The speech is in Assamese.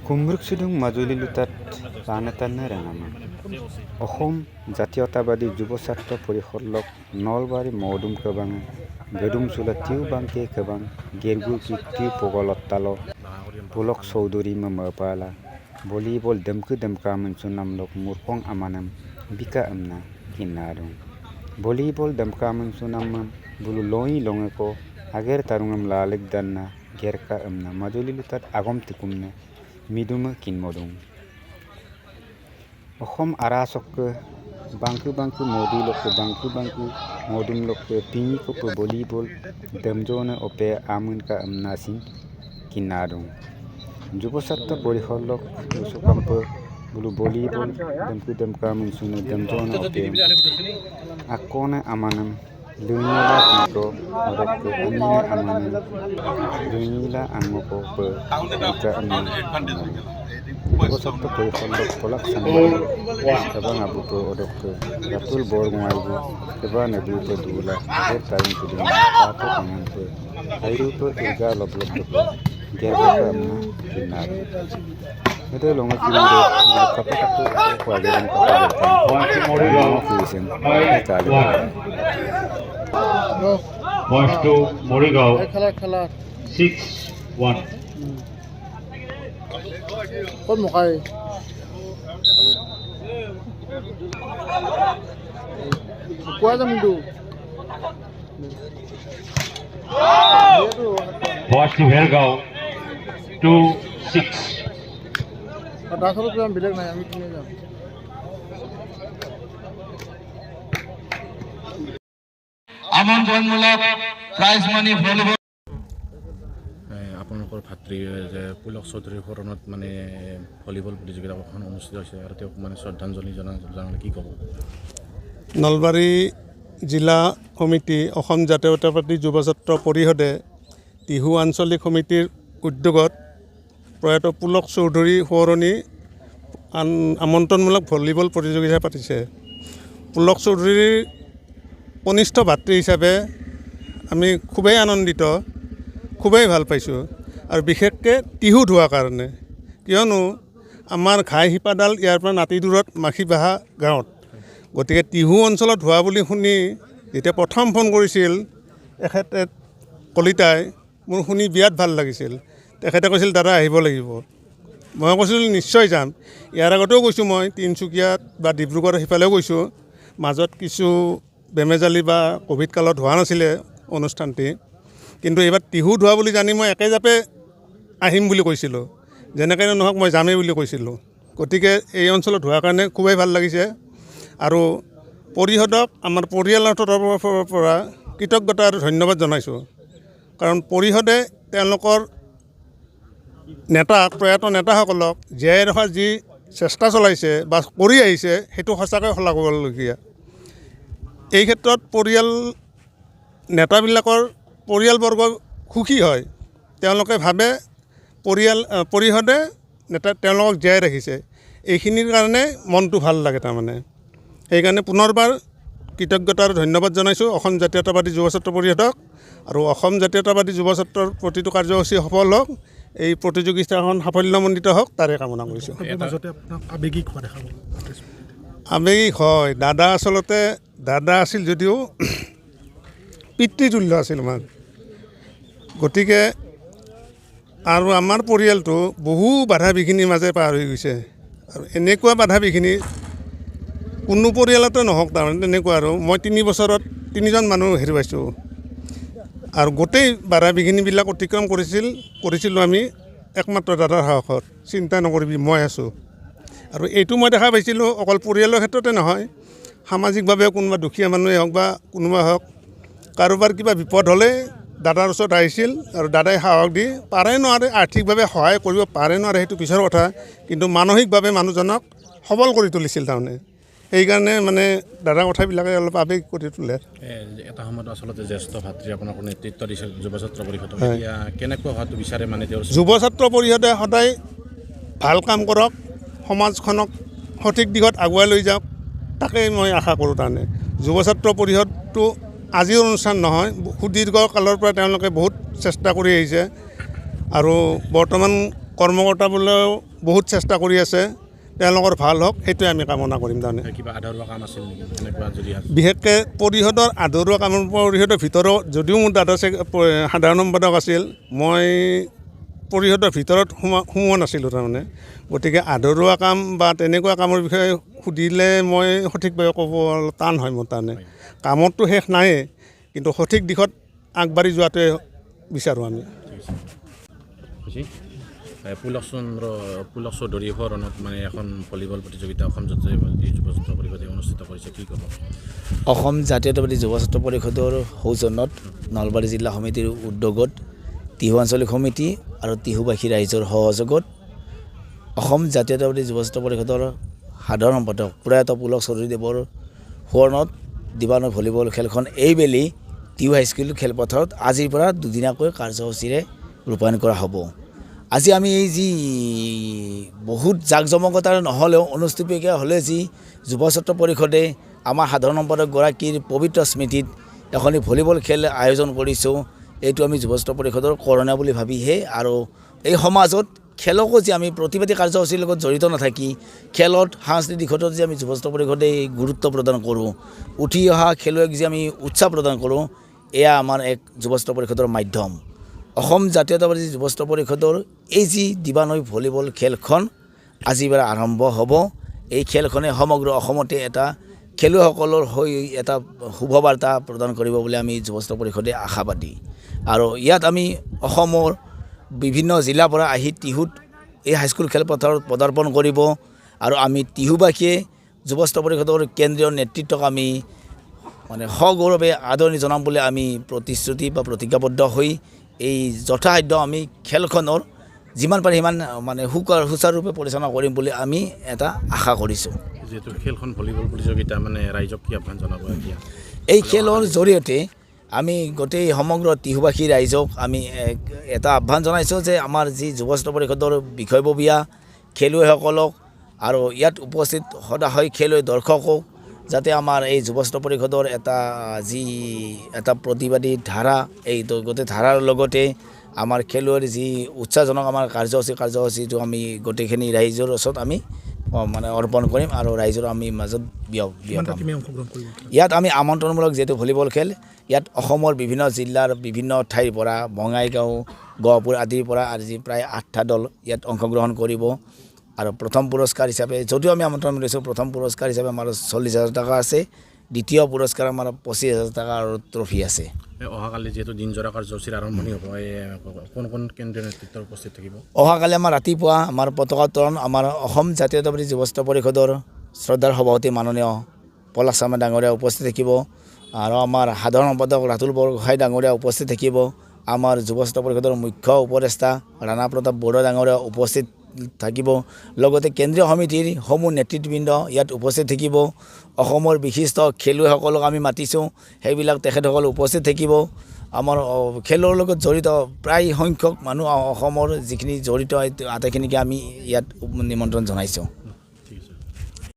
কুমব্ৰুক চিডুং মাজুলী লুটাত টান এটানে ৰেঙামা অসম জাতীয়তাবাদী যুৱ ছাত্ৰ পৰিষদক নলবাৰী মৌদুম কেবাং গেদুম চোলা টিউ বাংকে কেবাং গেরগুর কৃত্রিম পগলত্তাল পুলক চৌধুরী মপালা ভলিবল দেমকু দেমকা মনসু নামলক মুরপং আমানাম বিকা আমনা কিন্না দं ভলিবল দেমকা মনসু নামাম বুলু লই লঙেको আগের তারুঙাম লালিক দান্না গেরকা আমনা মাজুলী লুটাত আগম তিকুমনে মিদুমে কিনমদুং অসম আৰাচককে বাংকু মদি লকে বাংকু মদুম লকে পিঙি কপে ভলিবল দেমজনে অপে আমুনকা আমনাসিং কিনা দं যুৱ ছাত্ৰ পৰিষদক উসকাম্প বুলু volleyball দেমকা মনসুনে দেমজনে অপে আকনে আমানাম Lungila kiko odokku anine amane lungila angoko pe ika amin bosatto perikhondok polak sangal kabang abu pe odokku ratul bor ngaibu keba nebu pe dula er tarin kudin apo kangan pe airu pe irga loblok pe gerba pe amna kinar ede longa kinare kapakatu kwageran kapakatan Points to Morigao 6-1. Con một cây quá ra mình đủ Points to Hergao 2-6. đa số lúc em bị lên này em không nghe আমন্ত্ৰণমূলক প্ৰাইজ মানি ভলিবল আপোনালোকৰ ভাতৃ যে পুলক চৌধুৰীৰ শৰণত মানে ভলীবল প্ৰতিযোগিতাখন অনুষ্ঠিত হৈছে আৰু তেওঁক মানে শ্ৰদ্ধাঞ্জলি জনালে কি ক'ব? নলবাৰী জিলা সমিতি অসম জাতীয়তাবাদী যুৱ ছাত্ৰ পৰিষদে টিহু আঞ্চলিক সমিতিৰ উদ্যোগত প্ৰয়াত পুলক চৌধুৰী সোঁৱৰণী আমন্ত্ৰণমূলক ভলীবল প্ৰতিযোগিতা পাতিছে। পুলক চৌধুৰীৰ কনিষ্ঠ ভাতৃ হিচাপে আমি খুবেই আনন্দিত, খুবেই ভাল পাইছোঁ আৰু বিশেষকৈ টিহুত হোৱাৰ কাৰণে, কিয়নো আমাৰ ঘাই শিপাডাল ইয়াৰ পৰা নাতি দূৰত মাখিবাহা গাঁৱত, গতিকে টিহু অঞ্চলত হোৱা বুলি শুনি যেতিয়া প্ৰথম ফোন কৰিছিল এখেতে কলিতাই, মোৰ শুনি বিৰাট ভাল লাগিছিল। তেখেতে কৈছিল দাদা আহিব লাগিব। মই কৈছিলোঁ নিশ্চয় যাম। ইয়াৰ আগতেও গৈছোঁ, মই তিনিচুকীয়াত বা ডিব্ৰুগড় সিফালেও গৈছোঁ। মাজত কিছু বেমেজালি বা ক'ভিড কালত হোৱা নাছিলে অনুষ্ঠানটি, কিন্তু এইবাৰ টিহুত হোৱা বুলি জানি মই একেজাপে আহিম বুলি কৈছিলোঁ। যেনেকৈ নহওক মই যামেই বুলি কৈছিলোঁ। গতিকে এই অঞ্চলত হোৱাৰ কাৰণে খুবেই ভাল লাগিছে আৰু পৰিষদক আমাৰ পৰিয়ালৰ তৰফৰ পৰা কৃতজ্ঞতা আৰু ধন্যবাদ জনাইছোঁ। কাৰণ পৰিষদে তেওঁলোকৰ প্ৰয়াত নেতাসকলক জীয়াই ৰখাৰ যি চেষ্টা চলাইছে বা কৰি আহিছে সেইটো সঁচাকৈ শলাগ ল'বলগীয়া। এই ক্ষেত্ৰত নেতাবিলাকৰ পৰিয়ালবৰ্গ সুখী হয়। তেওঁলোকে ভাবে পৰিষদে তেওঁলোকক জীয়াই ৰাখিছে, এইখিনিৰ কাৰণে মনটো ভাল লাগে। তাৰমানে সেইকাৰণে পুনৰবাৰ কৃতজ্ঞতা আৰু ধন্যবাদ জনাইছোঁ অসম জাতীয়তাবাদী যুৱ ছাত্ৰ পৰিষদক। আৰু অসম জাতীয়তাবাদী যুৱ ছাত্ৰৰ প্ৰতিটো কাৰ্যসূচী সফল হওক, এই প্ৰতিযোগিতাখন সাফল্যমণ্ডিত হওক তাৰে কামনা কৰিছোঁ। আৱেগিক হয়, দাদা আছিল যদিও পিতৃতুল্য আছিল আমাৰ। গতিকে আৰু আমাৰ পৰিয়ালটো বহু বাধা বিঘিনিৰ মাজে পাৰ হৈ গৈছে। আৰু এনেকুৱা বাধা বিঘিনি কোনো পৰিয়ালতে নহওক, তাৰমানে তেনেকুৱা। আৰু মই 3 বছৰত 3জন মানুহ হেৰুৱাইছোঁ। আৰু গোটেই বাধা বিঘিনিবিলাক অতিক্ৰম কৰিছিলোঁ আমি একমাত্ৰ দাদাৰ সাহসত। চিন্তা নকৰিবি মই আছোঁ। আৰু এইটো মই দেখা পাইছিলোঁ অকল পৰিয়ালৰ ক্ষেত্ৰতে নহয়, সামাজিকভাৱে কোনোবা দুখীয়া মানুহে হওক বা কোনোবা হওক, কাৰোবাৰ কিবা বিপদ হ'লে দাদাৰ ওচৰত আহিছিল আৰু দাদাই সাহস দি পাৰে নোৱাৰে, আৰ্থিকভাৱে সহায় কৰিব পাৰে নোৱাৰে সেইটো পিছৰ কথা, কিন্তু মানসিকভাৱে মানুহজনক সবল কৰি তুলিছিল। তাৰমানে সেইকাৰণে মানে দাদাৰ কথাবিলাকে অলপ আৱেগ কৰি তোলে। এটা সময়ত আচলতে জ্যেষ্ঠ ভাতৃ আপোনাক নেতৃত্ব দিছিল যুৱ ছাত্ৰ পৰিষদক, এতিয়া কেনেকুৱা হোৱাটো বিচাৰে মানে তেওঁৰ? যুৱ ছাত্ৰ পৰিষদে সদায় ভাল কাম কৰক, সমাজখনক সঠিক দিশত আগুৱাই লৈ যাওক, তাকেই মই আশা কৰোঁ। তাৰমানে যুৱ ছাত্ৰ পৰিষদটো আজিৰ অনুষ্ঠান নহয়, সুদীৰ্ঘ কালৰ পৰা তেওঁলোকে বহুত চেষ্টা কৰি আহিছে আৰু বৰ্তমান কৰ্মকৰ্তাবোৰেও বহুত চেষ্টা কৰি আছে, তেওঁলোকৰ ভাল হওক সেইটোৱে আমি কামনা কৰিম তাৰমানে। কিবা আধৰুৱা কাম আছিল নেকি এনেকুৱা যদি আছে? বিশেষকৈ পৰিষদৰ আধৰুৱা কামৰ পৰিষদৰ ভিতৰত যদিও মোৰ দাদা সাধাৰণ সম্পাদক আছিল, মই পৰিষদৰ ভিতৰত সোমোৱা নাছিলোঁ তাৰমানে। গতিকে আধৰুৱা কাম বা তেনেকুৱা কামৰ বিষয়ে সুধিলে মই সঠিকভাৱে ক'ব টান হয় মোৰ তাৰমানে। কামততো শেষ নায়েই, কিন্তু সঠিক দিশত আগবাঢ়ি যোৱাটোৱে বিচাৰোঁ আমি। পুলক চৌধুৰী শৰণত মানে এখন ভলীবল প্ৰতিযোগিতা অসম জাতীয় যুৱ ছাত্ৰ পৰিষদে অনুষ্ঠিত কৰিছে, কি ক'ব? অসম জাতীয়তাবাদী যুৱ ছাত্ৰ পৰিষদৰ সৌজন্যত নলবাৰী জিলা সমিতিৰ উদ্যোগত টিহু আঞ্চলিক সমিতি আৰু টিহুবাসী ৰাইজৰ সহযোগত অসম জাতীয়তাবাদী যুৱ ছাত্ৰ পৰিষদৰ সাধাৰণ সম্পাদক প্ৰয়াত পুলক চৌধুৰীদেৱৰ সোঁৱৰণত দিবানৈ ভলীবল খেলখন এইবেলি টিহু হাইস্কুল খেলপথাৰত আজিৰ পৰা দুদিনীয়াকৈ কাৰ্যসূচীৰে ৰূপায়ণ কৰা হ'ব। আজি আমি এই যি বহুত জাক জমকতাৰ নহ'লেও অনুষ্ঠিতকৈ হ'লে যি যুৱ ছাত্ৰ পৰিষদে আমাৰ সাধাৰণ সম্পাদকগৰাকীৰ পবিত্ৰ স্মৃতিত এখনি ভলীবল খেল আয়োজন কৰিছোঁ, এইটো আমি যুৱ ছাত্ৰ পৰিষদৰ কৰণীয় বুলি ভাবিহে। আৰু এই সমাজত খেলকো যে আমি প্ৰতিবাদী কাৰ্যসূচীৰ লগত জড়িত নাথাকি খেলত সাংস্কৃতিক দিশতো যে আমি যুৱ ছাত্ৰ পৰিষদে গুৰুত্ব প্ৰদান কৰোঁ, উঠি অহা খেলুৱৈক যে আমি উৎসাহ প্ৰদান কৰোঁ, এয়া আমাৰ এক যুৱ ছাত্ৰ পৰিষদৰ মাধ্যম। অসম জাতীয়তাবাদী যুৱ ছাত্ৰ পৰিষদৰ এই যি দিবানৈ ভলীবল খেলখন আজিৰ পৰা আৰম্ভ হ'ব। এই খেলখনে সমগ্ৰ অসমতে এটা খেলুৱৈসকলৰ হৈ এটা শুভবাৰ্তা প্ৰদান কৰিব বুলি আমি যুৱ ছাত্ৰ পৰিষদে আশাবাদী। আৰু ইয়াত আমি অসমৰ বিভিন্ন জিলাৰ পৰা আহি টিহুত এই হাইস্কুল খেলপথাৰত পদাৰ্পণ কৰিব। আৰু আমি টিহুবাসীয়ে যুৱ ছাত্ৰ পৰিষদৰ কেন্দ্ৰীয় নেতৃত্বক আমি মানে সগৌৰৱে আদৰণি জনাম বুলি আমি প্ৰতিশ্ৰুতি বা প্ৰতিজ্ঞাবদ্ধ হৈ এই যথাসাধ্য আমি খেলখনৰ যিমান পাৰি সিমান মানে সুচাৰুৰূপে পৰিচালনা কৰিম বুলি আমি এটা আশা কৰিছোঁ। যিহেতু খেলখন ভলীবল প্ৰতিযোগিতা, মানে ৰাইজক কি আহ্বান জনাব এতিয়া? এই খেলৰ জৰিয়তে আমি গোটেই সমগ্ৰ টিহুবাসী ৰাইজক আমি এটা আহ্বান জনাইছোঁ যে আমাৰ যি যুৱ ছাত্ৰ পৰিষদৰ বিষয়ববীয়া খেলুৱৈসকলক আৰু ইয়াত উপস্থিত সদায় খেলুৱৈ দৰ্শকক যাতে আমাৰ এই যুৱ ছাত্ৰ পৰিষদৰ এটা প্ৰতিবাদী ধাৰা, এই গোটেই ধাৰাৰ লগতে আমাৰ খেলুৱৈৰ যি উৎসাহজনক আমাৰ কাৰ্যসূচীটো আমি গোটেইখিনি ৰাইজৰ ওচৰত আমি মানে অৰ্পণ কৰিম আৰু ৰাইজৰ আমি মাজত ইয়াত আমি আমন্ত্ৰণমূলক যিহেতু ভলীবল খেল, ইয়াত অসমৰ বিভিন্ন জিলাৰ বিভিন্ন ঠাইৰ পৰা বঙাইগাঁও, গহপুৰ আদিৰ পৰা আজি প্ৰায় 8টা দল ইয়াত অংশগ্ৰহণ কৰিব। আৰু প্ৰথম পুৰস্কাৰ হিচাপে যদিও আমি আমন্ত্ৰণ দিছোঁ, প্ৰথম পুৰস্কাৰ হিচাপে আমাৰ 40,000 টকা আছে, দ্বিতীয় পুৰস্কাৰ আমাৰ 25,000 টকা আৰু ট্ৰফি আছে। অহাকালি যিহেতু দিনজোৰা কাৰ্যসূচীৰ আৰম্ভণি হ'ব, কোন কোন কেন্দ্ৰীয় নেতৃত্ব উপস্থিত থাকিব? অহাকালি আমাৰ ৰাতিপুৱা আমাৰ পতাকা উত্তোলন আমাৰ অসম জাতীয়তাবাদী যুৱ ছাত্ৰ পৰিষদৰ শ্ৰদ্ধাৰ সভাপতি মাননীয় পলাশ শৰ্মা ডাঙৰীয়া উপস্থিত থাকিব। আৰু আমাৰ সাধাৰণ সম্পাদক ৰাতুল বৰগোহাঁই ডাঙৰীয়া উপস্থিত থাকিব। আমাৰ যুৱ ছাত্ৰ পৰিষদৰ মুখ্য উপদেষ্টা ৰাণা প্ৰতাপ বৰুৱা ডাঙৰীয়া উপস্থিত থাকিব। লগতে কেন্দ্ৰীয় সমিতিৰ সমূহ নেতৃত্ববৃন্দ ইয়াত উপস্থিত থাকিব। অসমৰ বিশিষ্ট খেলুৱৈসকলক আমি মাতিছোঁ, সেইবিলাক তেখেতসকল উপস্থিত থাকিব। আমাৰ খেলৰ লগত জড়িত প্ৰায় সংখ্যক মানুহ অসমৰ যিখিনি জড়িত আটাইখিনিকে আমি ইয়াত নিমন্ত্ৰণ জনাইছোঁ।